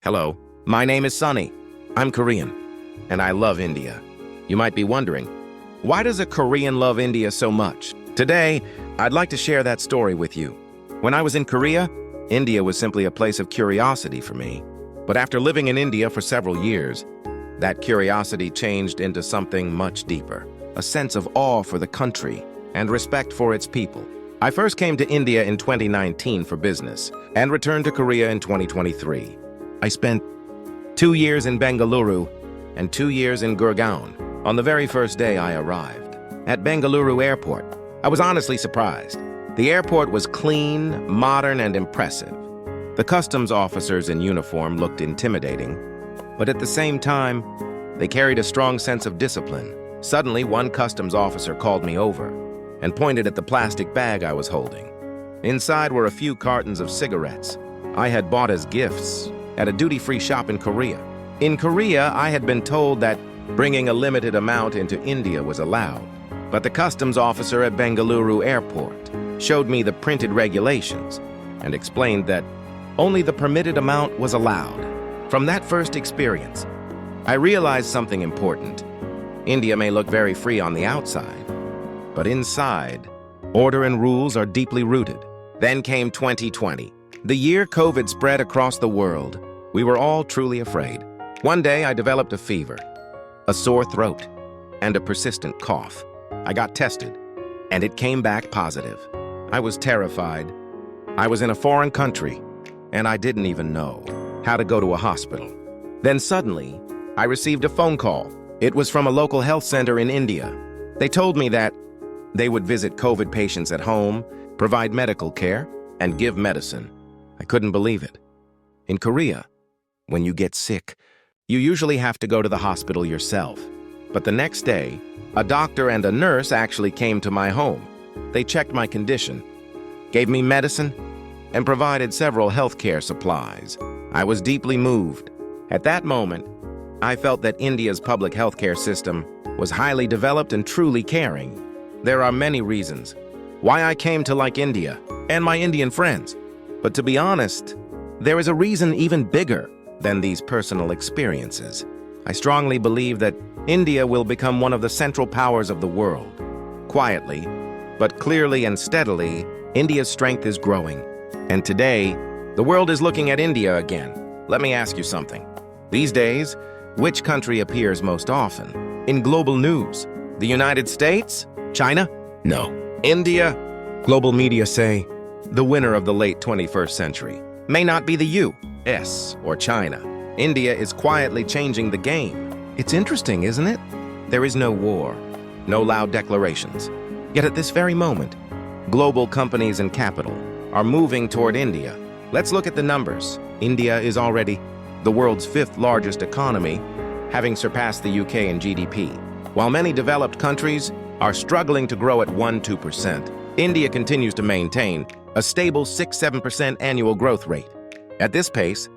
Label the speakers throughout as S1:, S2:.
S1: Hello, my name is Sunny. I'm Korean, and I love India. You might be wondering, why does a Korean love India so much? Today, I'd like to share that story with you. When I was in Korea, India was simply a place of curiosity for me. But after living in India for several years, that curiosity changed into something much deeper, a sense of awe for the country and respect for its people. I first came to India in 2019 for business and returned to Korea in 2023. I spent 2 years in Bengaluru and 2 years in Gurgaon. On the very first day I arrived at Bengaluru Airport, I was honestly surprised. The airport was clean, modern, and impressive. The customs officers in uniform looked intimidating, but at the same time, they carried a strong sense of discipline. Suddenly, one customs officer called me over and pointed at the plastic bag I was holding. Inside were a few cartons of cigarettes I had bought as gifts at a duty-free shop in Korea. In Korea, I had been told that bringing a limited amount into India was allowed, but the customs officer at Bengaluru Airport showed me the printed regulations and explained that only the permitted amount was allowed. From that first experience, I realized something important. India may look very free on the outside, but inside, order and rules are deeply rooted. Then came 2020. The year COVID spread across the world, we were all truly afraid. One day, I developed a fever, a sore throat, and a persistent cough. I got tested, and it came back positive. I was terrified. I was in a foreign country, and I didn't even know how to go to a hospital. Then suddenly, I received a phone call. It was from a local health center in India. They told me that they would visit COVID patients at home, provide medical care, and give medicine. I couldn't believe it. In Korea, when you get sick, you usually have to go to the hospital yourself. But the next day, a doctor and a nurse actually came to my home. They checked my condition, gave me medicine, and provided several healthcare supplies. I was deeply moved. At that moment, I felt that India's public healthcare system was highly developed and truly caring. There are many reasons why I came to like India and my Indian friends. But to be honest, there is a reason even bigger than these personal experiences. I strongly believe that India will become one of the central powers of the world. Quietly, but clearly and steadily, India's strength is growing. And today, the world is looking at India again. Let me ask you something. These days, which country appears most often in global news? The United States? China? No. India? Global media say the winner of the late 21st century may not be the U.S. or China. India is quietly changing the game. It's interesting, isn't it? There is no war, no loud declarations. Yet at this very moment, global companies and capital are moving toward India. Let's look at the numbers. India is already the world's 5th largest economy, having surpassed the UK in GDP. While many developed countries are struggling to grow at 1–2%, India continues to maintain a stable 6–7% annual growth rate. At this pace,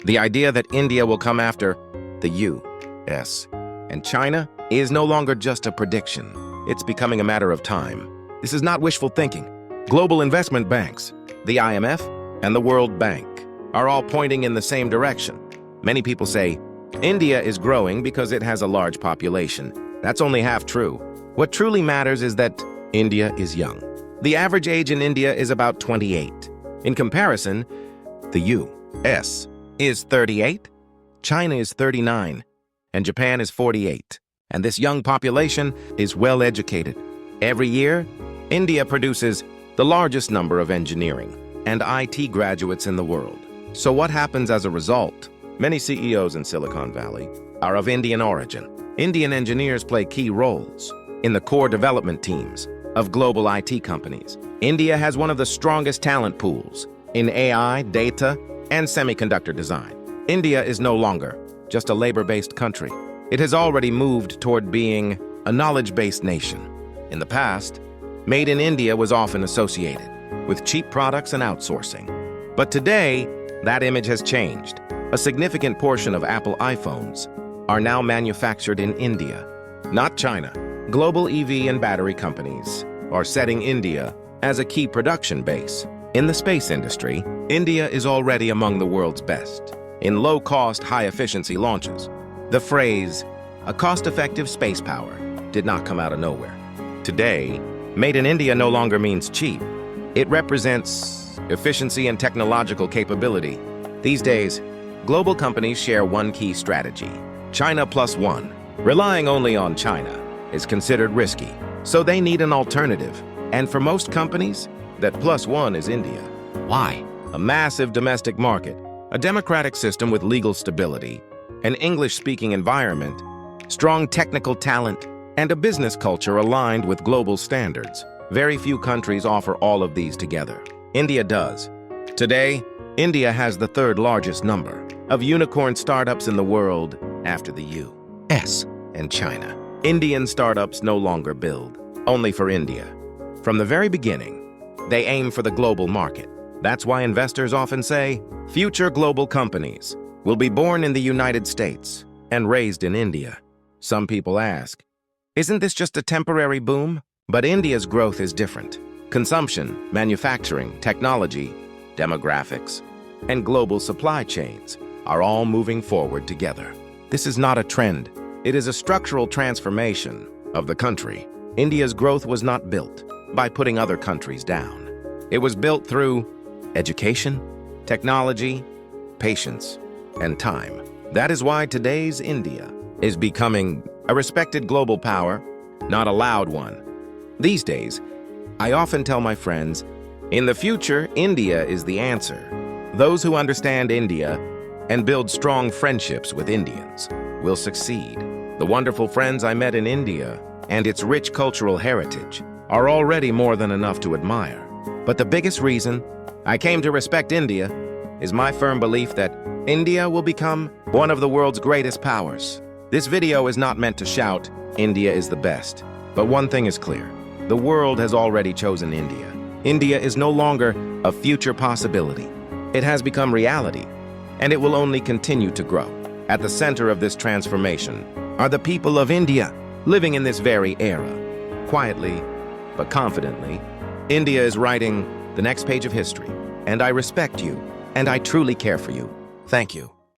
S1: the idea that India will come after the U.S. and China is no longer just a prediction. It's becoming a matter of time. This is not wishful thinking. Global investment banks, the IMF, and the World Bank are all pointing in the same direction. Many people say India is growing because it has a large population. That's only half true. What truly matters is that India is young. The average age in India is about 28. In comparison, the U.S. is 38, China is 39, and Japan is 48. And this young population is well educated. Every year, India produces the largest number of engineering and IT graduates in the world. So what happens as a result? Many CEOs in Silicon Valley are of Indian origin. Indian engineers play key roles in the core development teams of global IT companies. India has one of the strongest talent pools in AI, data, and semiconductor design. India is no longer just a labor-based country. It has already moved toward being a knowledge-based nation. In the past, Made in India was often associated with cheap products and outsourcing. But today, that image has changed. A significant portion of Apple iPhones are now manufactured in India, not China. Global EV and battery companies are setting India as a key production base. In the space industry, India is already among the world's best. in low-cost, high-efficiency launches. The phrase, a cost-effective space power, did not come out of nowhere. Today, made in India no longer means cheap. It represents efficiency and technological capability. These days, global companies share one key strategy: China plus one. Relying only on China is considered risky, so they need an alternative. And for most companies, that plus one is India. Why? A massive domestic market, a democratic system with legal stability, an English-speaking environment, strong technical talent, and a business culture aligned with global standards. Very few countries offer all of these together. India does. Today, India has the third largest number of unicorn startups in the world after the U.S. and China. Indian startups no longer build only for India. From the very beginning, they aim for the global market. That's why investors often say, future global companies will be born in the United States and raised in India. Some people ask, isn't this just a temporary boom? But India's growth is different. Consumption, manufacturing, technology, demographics, and global supply chains are all moving forward together. This is not a trend. It is a structural transformation of the country. India's growth was not built by putting other countries down. It was built through education, technology, patience, and time. That is why today's India is becoming a respected global power, not a loud one. These days, I often tell my friends, in the future, India is the answer. Those who understand India and build strong friendships with Indians will succeed. The wonderful friends I met in India and its rich cultural heritage are already more than enough to admire. But the biggest reason I came to respect India is my firm belief that India will become one of the world's greatest powers. This video is not meant to shout, India is the best. But one thing is clear. The world has already chosen India. India is no longer a future possibility. It has become reality, and it will only continue to grow. At the center of this transformation are the people of India, living in this very era. Quietly, but confidently, India is writing the next page of history, and I respect you, and I truly care for you. Thank you.